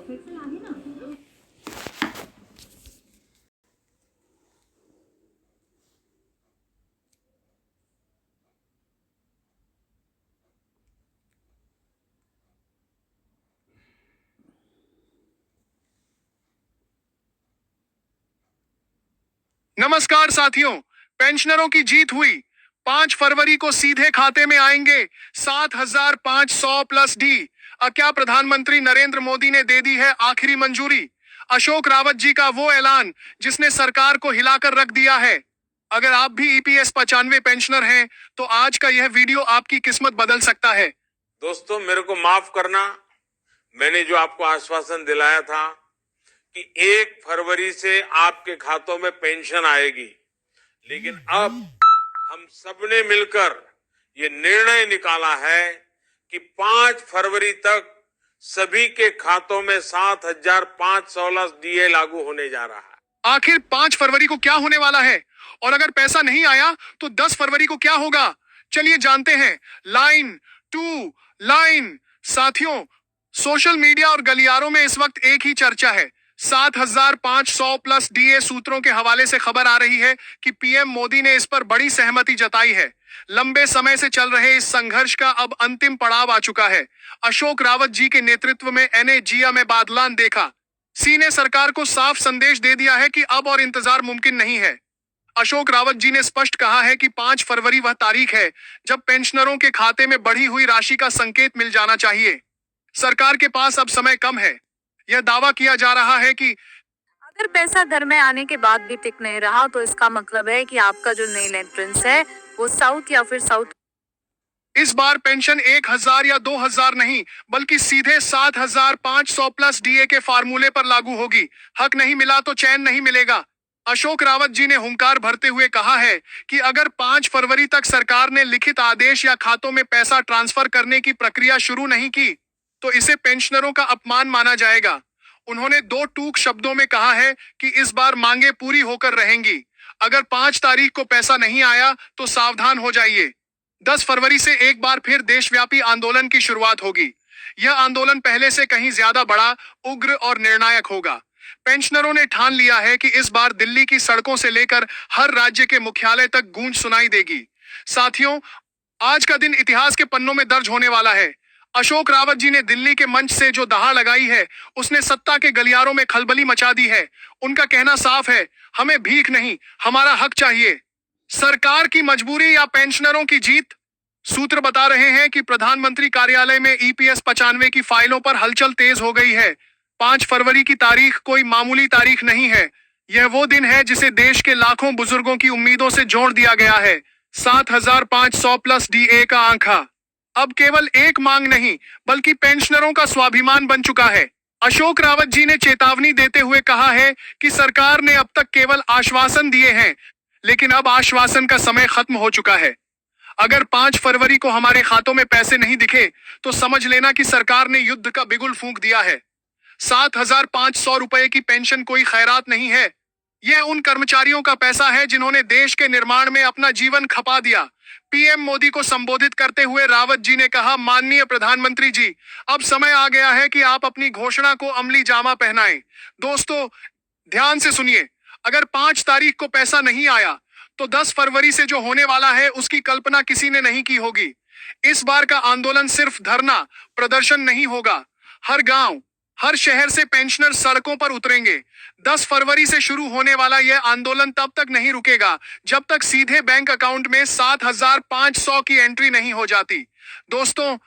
नमस्कार साथियों, पेंशनरों की जीत हुई। 5 फरवरी को सीधे खाते में आएंगे 7,500 प्लस डी। क्या प्रधानमंत्री नरेंद्र मोदी ने दे दी है आखिरी मंजूरी? अशोक रावत जी का वो ऐलान जिसने सरकार को हिलाकर रख दिया है। अगर आप भी ईपीएस 95 पेंशनर हैं, तो आज का यह वीडियो आपकी किस्मत बदल सकता है। दोस्तों, मेरे को माफ करना, मैंने जो आपको आश्वासन दिलाया था कि 1 फरवरी से आपके खातों में पेंशन आएगी, लेकिन अब हम सबने मिलकर ये निर्णय निकाला है कि 5 फरवरी तक सभी के खातों में 7,516 डीए लागू होने जा रहा है। आखिर 5 फरवरी को क्या होने वाला है, और अगर पैसा नहीं आया तो 10 फरवरी को क्या होगा? चलिए जानते हैं। Line to line. साथियों, सोशल मीडिया और गलियारों में इस वक्त एक ही चर्चा है। 7,500 प्लस डीए सूत्रों के हवाले से खबर आ रही है कि पीएम मोदी ने इस पर बड़ी सहमति जताई है। लंबे समय से चल रहे इस संघर्ष का अब अंतिम पड़ाव आ चुका है। अशोक रावत जी के नेतृत्व में एनएजीआ में बादलान देखा। सी ने सरकार को साफ संदेश दे दिया है कि अब और इंतजार मुमकिन नहीं है। अशोक रावत जी ने स्पष्ट कहा है कि 5 फरवरी वह तारीख है जब पेंशनरों के खाते में बढ़ी हुई राशि का संकेत मिल जाना चाहिए। सरकार के पास अब समय कम है। यह दावा किया जा रहा है कि अगर पैसा घर में आने के बाद भी टिक नहीं रहा, तो इसका मतलब है कि आपका जो नई एंट्रेंस है वो साउथ या फिर साउथ। इस बार पेंशन 1,000 या 2,000 नहीं, बल्कि सीधे 7,500 प्लस डीए के फार्मूले पर लागू होगी। हक नहीं मिला तो चैन नहीं मिलेगा। अशोक रावत जी ने हुंकार भरते हुए कहा है कि अगर 5 फरवरी तक सरकार ने लिखित आदेश या खातों में पैसा ट्रांसफर करने की प्रक्रिया शुरू नहीं की, तो इसे पेंशनरों का अपमान माना जाएगा। उन्होंने 2 टूक शब्दों में कहा है कि इस बार मांगे पूरी होकर रहेंगी। अगर 5 तारीख को पैसा नहीं आया तो सावधान हो जाइए। 10 फरवरी से एक बार फिर देशव्यापी आंदोलन की शुरुआत होगी। यह आंदोलन पहले से कहीं ज्यादा बड़ा, उग्र और निर्णायक होगा। पेंशनरों ने ठान लिया है कि इस बार दिल्ली की सड़कों से लेकर हर राज्य के मुख्यालय तक गूंज सुनाई देगी। साथियों, आज का दिन इतिहास के पन्नों में दर्ज होने वाला है। अशोक रावत जी ने दिल्ली के मंच से जो दहाड़ लगाई है, उसने सत्ता के गलियारों में खलबली मचा दी है। उनका कहना साफ है, हमें भीख नहीं, हमारा हक चाहिए। सरकार की मजबूरी या पेंशनरों की जीत? सूत्र बता रहे हैं कि प्रधानमंत्री कार्यालय में ईपीएस 95 की फाइलों पर हलचल तेज हो गई है। 5 फरवरी की तारीख कोई मामूली तारीख नहीं है। यह वो दिन है जिसे देश के लाखों बुजुर्गों की उम्मीदों से जोड़ दिया गया है। 7,500 प्लस डीए का आंकड़ा अब केवल एक मांग नहीं, बल्कि पेंशनरों का स्वाभिमान बन चुका है। अशोक रावत जी ने चेतावनी देते हुए कहा है कि सरकार ने अब तक केवल आश्वासन दिए हैं, लेकिन अब आश्वासन का समय खत्म हो चुका है। अगर 5 फरवरी को हमारे खातों में पैसे नहीं दिखे, तो समझ लेना कि सरकार ने युद्ध का बिगुल फूंक दिया है। 7,500 रुपए की पेंशन कोई खैरात नहीं है। यह उन कर्मचारियों का पैसा है जिन्होंने देश के निर्माण में अपना जीवन खपा दिया। पीएम मोदी को संबोधित करते हुए रावत जी ने कहा, माननीय प्रधानमंत्री जी, अब समय आ गया है कि आप अपनी घोषणा को अमली जामा पहनाएं। दोस्तों, ध्यान से सुनिए। अगर 5 तारीख को पैसा नहीं आया, तो 10 फरवरी से जो होने वाला है उसकी कल्पना किसी ने नहीं की होगी। इस बार का आंदोलन सिर्फ धरना प्रदर्शन नहीं होगा। हर गांव, हर शहर से पेंशनर सड़कों पर उतरेंगे। 10 फरवरी से शुरू होने वाला यह आंदोलन तब तक नहीं रुकेगा जब तक सीधे बैंक अकाउंट में 7,500 की एंट्री नहीं हो जाती। दोस्तों,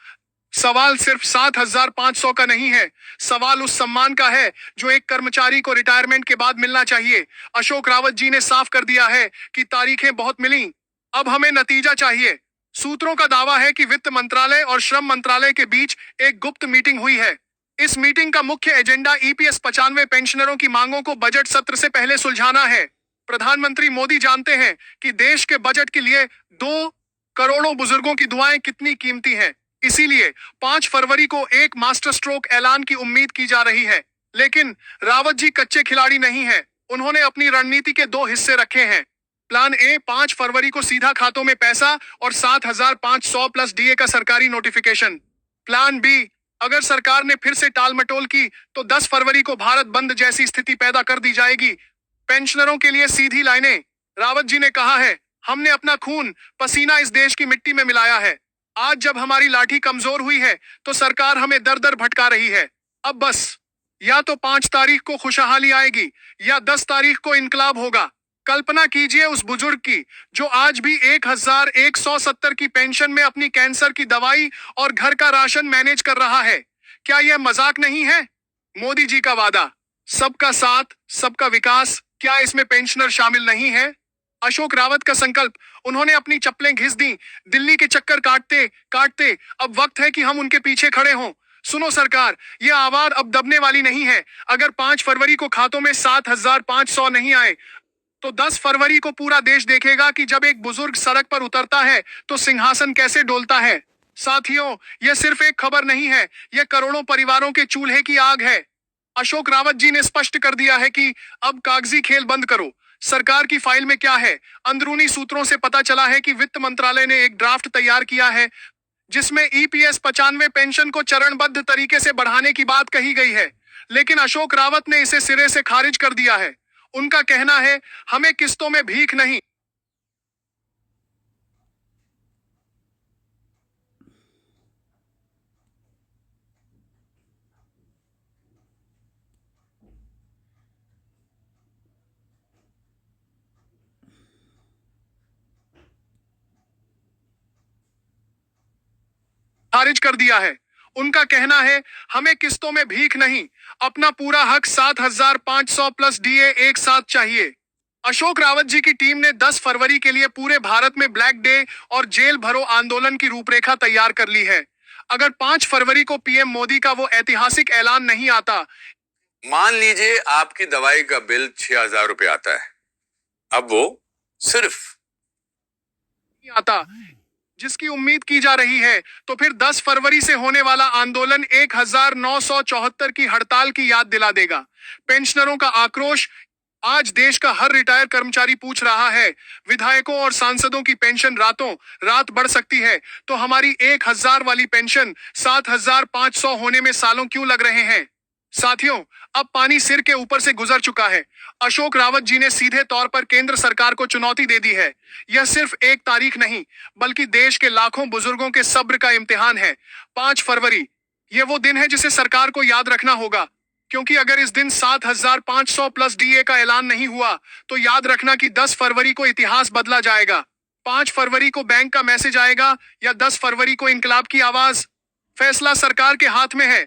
सवाल सिर्फ 7,500 का नहीं है। सवाल उस सम्मान का है जो एक कर्मचारी को रिटायरमेंट के बाद मिलना चाहिए। अशोक रावत जी ने साफ कर दिया है कि तारीखें बहुत मिली, अब हमें नतीजा चाहिए। सूत्रों का दावा है कि वित्त मंत्रालय और श्रम मंत्रालय के बीच एक गुप्त मीटिंग हुई है। इस मीटिंग का मुख्य एजेंडा ईपीएस 95 पेंशनरों की मांगों को बजट सत्र से पहले सुलझाना है। प्रधानमंत्री मोदी जानते हैं कि देश के बजट के लिए 2 करोड़ों बुजुर्गों की दुआएं कितनी कीमती हैं। इसीलिए 5 फरवरी को एक मास्टर स्ट्रोक ऐलान की उम्मीद की जा रही है। लेकिन रावत जी कच्चे खिलाड़ी नहीं है। उन्होंने अपनी रणनीति के 2 हिस्से रखे हैं। प्लान ए, 5 फरवरी को सीधा खातों में पैसा और 7,500 प्लस डीए का सरकारी नोटिफिकेशन। प्लान बी, अगर सरकार ने फिर से टालमटोल की तो 10 फरवरी को भारत बंद जैसी स्थिति पैदा कर दी जाएगी। पेंशनरों के लिए सीधी लाइनें। रावत जी ने कहा है, हमने अपना खून पसीना इस देश की मिट्टी में मिलाया है। आज जब हमारी लाठी कमजोर हुई है तो सरकार हमें दर दर भटका रही है। अब बस या तो 5 तारीख को खुशहाली आएगी या 10 तारीख को इनकलाब होगा। कल्पना कीजिए उस बुजुर्ग की जो आज भी 1170 की पेंशन में अपनी कैंसर की दवाई और घर का राशन मैनेज कर रहा है। क्या यह मजाक नहीं है? मोदी जी का वादा, सबका साथ सबका विकास, क्या इसमें पेंशनर शामिल नहीं है? अशोक रावत का संकल्प, उन्होंने अपनी चप्पलें घिस दी। दिल्ली के चक्कर काटते काटते अब वक्त है कि हम उनके पीछे खड़े हों। सुनो सरकार, यह आवाज अब दबने वाली नहीं है। अगर 5 फरवरी को खातों में 7,500 नहीं आए तो 10 फरवरी को पूरा देश देखेगा कि जब एक बुजुर्ग सड़क पर उतरता है तो सिंहासन कैसे डोलता है। साथियों, यह सिर्फ एक खबर नहीं है, यह करोड़ों परिवारों के चूल्हे की आग है। अशोक रावत जी ने स्पष्ट कर दिया है कि अब कागजी खेल बंद करो। सरकार की फाइल में क्या है? अंदरूनी सूत्रों से पता चला है कि वित्त मंत्रालय ने एक ड्राफ्ट तैयार किया है जिसमें ईपीएस 95 पेंशन को चरणबद्ध तरीके से बढ़ाने की बात कही गई है, लेकिन अशोक रावत ने इसे सिरे से खारिज कर दिया है। उनका कहना है, हमें किस्तों में भीख नहीं। खारिज कर दिया है। उनका कहना है, हमें किस्तों में भीख नहीं, अपना पूरा हक 7,500 प्लस डीए एक साथ चाहिए। अशोक रावत जी की टीम ने 10 फरवरी के लिए पूरे भारत में ब्लैक डे और जेल भरो आंदोलन की रूपरेखा तैयार कर ली है। अगर 5 फरवरी को पीएम मोदी का वो ऐतिहासिक ऐलान नहीं आता, मान लीजिए आपकी दवाई का बिल 6,000 रुपए आता है, अब वो सिर्फ जिसकी उम्मीद की जा रही है, तो फिर 10 फरवरी से होने वाला आंदोलन 1974 की हड़ताल की याद दिला देगा। पेंशनरों का आक्रोश, आज देश का हर रिटायर कर्मचारी पूछ रहा है, विधायकों और सांसदों की पेंशन रातों रात बढ़ सकती है, तो हमारी 1,000 वाली पेंशन 7,500 होने में सालों क्यों लग रहे हैं? साथियों, अब पानी सिर के ऊपर से गुजर चुका है। अशोक रावत जी ने सीधे तौर पर केंद्र सरकार को चुनौती दे दी है। यह सिर्फ एक तारीख नहीं, बल्कि देश के लाखों बुजुर्गों के सब्र का इम्तिहान है। 5 फरवरी, यह वो दिन है जिसे सरकार को याद रखना होगा, क्योंकि अगर इस दिन 7,500 प्लस डीए का ऐलान नहीं हुआ, तो याद रखना कि 10 फरवरी को इतिहास बदला जाएगा। 5 फरवरी को बैंक का मैसेज आएगा या 10 फरवरी को इनकलाब की आवाज, फैसला सरकार के हाथ में है।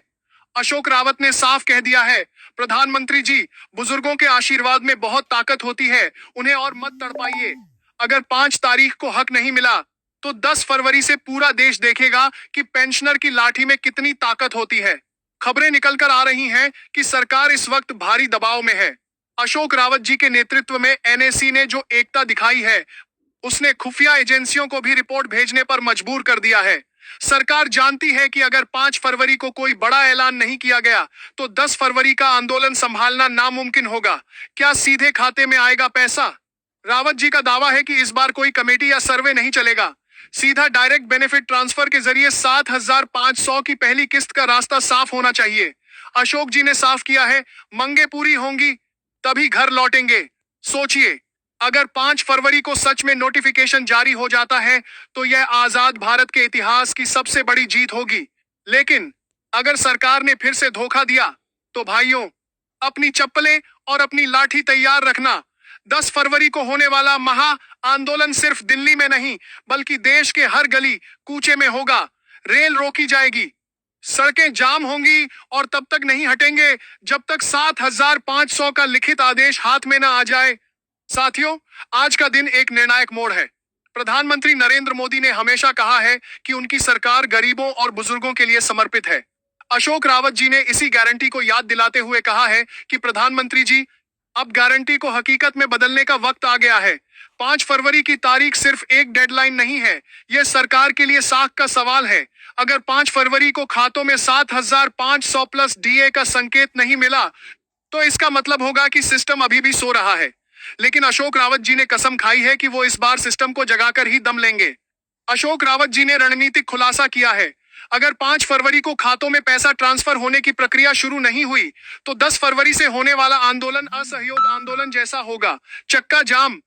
अशोक रावत ने साफ कह दिया है, प्रधानमंत्री जी, बुजुर्गों के आशीर्वाद में बहुत ताकत होती है, उन्हें और मत तड़पाइए। अगर 5 तारीख को हक नहीं मिला, तो 10 फरवरी से पूरा देश देखेगा कि पेंशनर की लाठी में कितनी ताकत होती है। खबरें निकलकर आ रही हैं कि सरकार इस वक्त भारी दबाव में है। अशोक रावत जी के नेतृत्व में एनएसी ने जो एकता दिखाई है, उसने खुफिया एजेंसियों को भी रिपोर्ट भेजने पर मजबूर कर दिया है। सरकार जानती है कि अगर 5 फरवरी को कोई बड़ा ऐलान नहीं किया गया, तो 10 फरवरी का आंदोलन संभालना नामुमकिन होगा। क्या सीधे खाते में आएगा पैसा? रावत जी का दावा है कि इस बार कोई कमेटी या सर्वे नहीं चलेगा। सीधा डायरेक्ट बेनिफिट ट्रांसफर के जरिए 7,500 की पहली किस्त का रास्ता साफ होना चाहिए। अशोक जी ने साफ किया है, मंगे पूरी होंगी तभी घर लौटेंगे। सोचिए, अगर 5 फरवरी को सच में नोटिफिकेशन जारी हो जाता है, तो यह आजाद भारत के इतिहास की सबसे बड़ी जीत होगी। लेकिन अगर सरकार ने फिर से धोखा दिया, तो भाइयों, अपनी चप्पलें और अपनी लाठी तैयार रखना। 10 फरवरी को होने वाला महा आंदोलन सिर्फ दिल्ली में नहीं, बल्कि देश के हर गली कूचे में होगा। रेल रोकी जाएगी, सड़कें जाम होंगी, और तब तक नहीं हटेंगे जब तक 7,500 का लिखित आदेश हाथ में न आ जाए। साथियों, आज का दिन एक निर्णायक मोड़ है। प्रधानमंत्री नरेंद्र मोदी ने हमेशा कहा है कि उनकी सरकार गरीबों और बुजुर्गों के लिए समर्पित है। अशोक रावत जी ने इसी गारंटी को याद दिलाते हुए कहा है कि प्रधानमंत्री जी, अब गारंटी को हकीकत में बदलने का वक्त आ गया है। 5 फरवरी की तारीख सिर्फ एक डेडलाइन नहीं है, यह सरकार के लिए साख का सवाल है। अगर 5 फरवरी को खातों में 7,500 प्लस डीए का संकेत नहीं मिला, तो इसका मतलब होगा कि सिस्टम अभी भी सो रहा है। लेकिन अशोक रावत जी ने कसम खाई है कि वो इस बार सिस्टम को जगाकर ही दम लेंगे। अशोक रावत जी ने रणनीतिक खुलासा किया है, अगर 5 फरवरी को खातों में पैसा ट्रांसफर होने की प्रक्रिया शुरू नहीं हुई तो 10 फरवरी से होने वाला आंदोलन असहयोग आंदोलन जैसा होगा। चक्का जाम।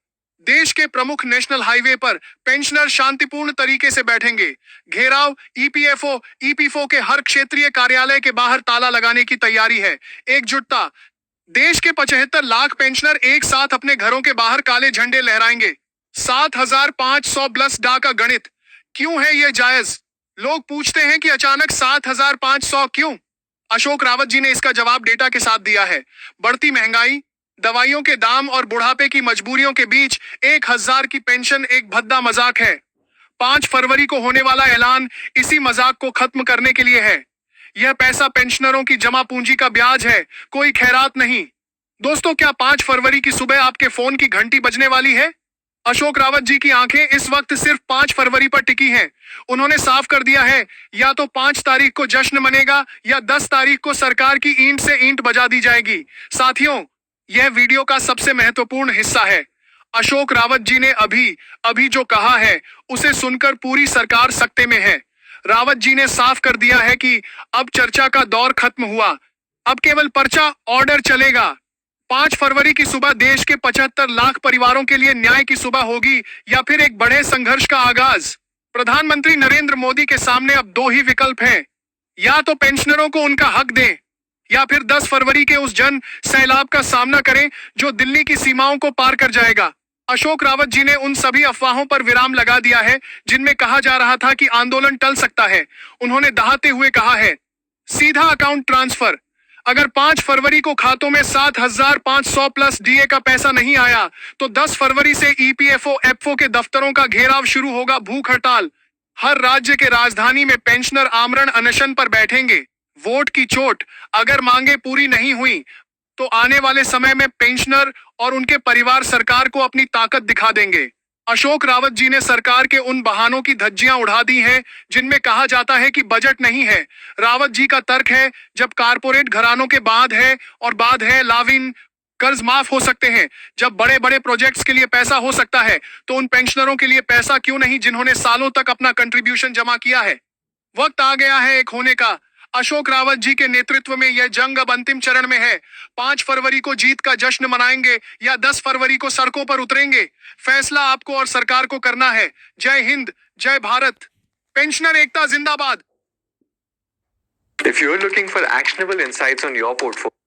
देश के प्रमुख नेशनल हाईवे पर पेंशनर शांतिपूर्ण तरीके से बैठेंगे। घेराव। ईपीएफओ के हर क्षेत्रीय कार्यालय के बाहर ताला लगाने की तैयारी है। एकजुटता। देश के 75 लाख पेंशनर एक साथ अपने घरों के बाहर काले झंडे लहराएंगे। 7,500 प्लस डा का गणित। क्यों है यह जायज? लोग पूछते हैं कि अचानक 7,500 क्यों? अशोक रावत जी ने इसका जवाब डेटा के साथ दिया है। बढ़ती महंगाई, दवाइयों के दाम और बुढ़ापे की मजबूरियों के बीच 1,000 की पेंशन एक भद्दा मजाक है। 5 फरवरी को होने वाला ऐलान इसी मजाक को खत्म करने के लिए है। यह पैसा पेंशनरों की जमा पूंजी का ब्याज है, कोई खैरात नहीं। दोस्तों, क्या 5 फरवरी की सुबह आपके फोन की घंटी बजने वाली है? अशोक रावत जी की आंखें इस वक्त सिर्फ 5 फरवरी पर टिकी हैं। उन्होंने साफ कर दिया है, या तो 5 तारीख को जश्न मनेगा या 10 तारीख को सरकार की ईंट से ईंट बजा दी जाएगी। साथियों, यह वीडियो का सबसे महत्वपूर्ण हिस्सा है। अशोक रावत जी ने अभी जो कहा है उसे सुनकर पूरी सरकार सकते में है। रावत जी ने साफ कर दिया है कि अब चर्चा का दौर खत्म हुआ, अब केवल पर्चा ऑर्डर चलेगा। 5 फरवरी की सुबह देश के 75 लाख परिवारों के लिए न्याय की सुबह होगी या फिर एक बड़े संघर्ष का आगाज। प्रधानमंत्री नरेंद्र मोदी के सामने अब 2 ही विकल्प हैं, या तो पेंशनरों को उनका हक दें या फिर 10 फरवरी के उस जन सैलाब का सामना करें जो दिल्ली की सीमाओं को पार कर जाएगा। अशोक रावत जी ने उन सभी अफवाहों पर विराम लगा दिया है जिनमें कहा जा रहा था कि आंदोलन टल सकता है। उन्होंने दहाते हुए कहा है, सीधा अकाउंट ट्रांसफर। अगर 5 फरवरी को खातों में 7,500 प्लस डीए का पैसा नहीं आया तो 10 फरवरी से ईपीएफओ के दफ्तरों का घेराव शुरू होगा। भूख हड़ताल। हर राज्य के राजधानी में पेंशनर आमरण अनशन पर बैठेंगे। वोट की चोट। अगर मांगे पूरी नहीं हुई तो आने वाले समय में पेंशनर और उनके परिवार सरकार को अपनी ताकत दिखा देंगे। अशोक रावत जी ने सरकार के उन बहानों की धज्जियां उड़ा दी हैं जिनमें कहा जाता है कि बजट नहीं है। रावत जी का तर्क है, जब कारपोरेट घरानों के बाद है लाविन, कर्ज माफ हो सकते हैं। जब बड़े बड़े प्रोजेक्ट्स के लिए पैसा हो सकता है तो उन पेंशनरों के लिए पैसा क्यों नहीं जिन्होंने सालों तक अपना कंट्रीब्यूशन जमा किया है। वक्त आ गया है एक होने का। अशोक रावत जी के नेतृत्व में यह जंग अब अंतिम चरण में है। 5 फरवरी को जीत का जश्न मनाएंगे या 10 फरवरी को सड़कों पर उतरेंगे, फैसला आपको और सरकार को करना है। जय हिंद, जय भारत। पेंशनर एकता जिंदाबाद। If you're looking for actionable insights on your portfolio,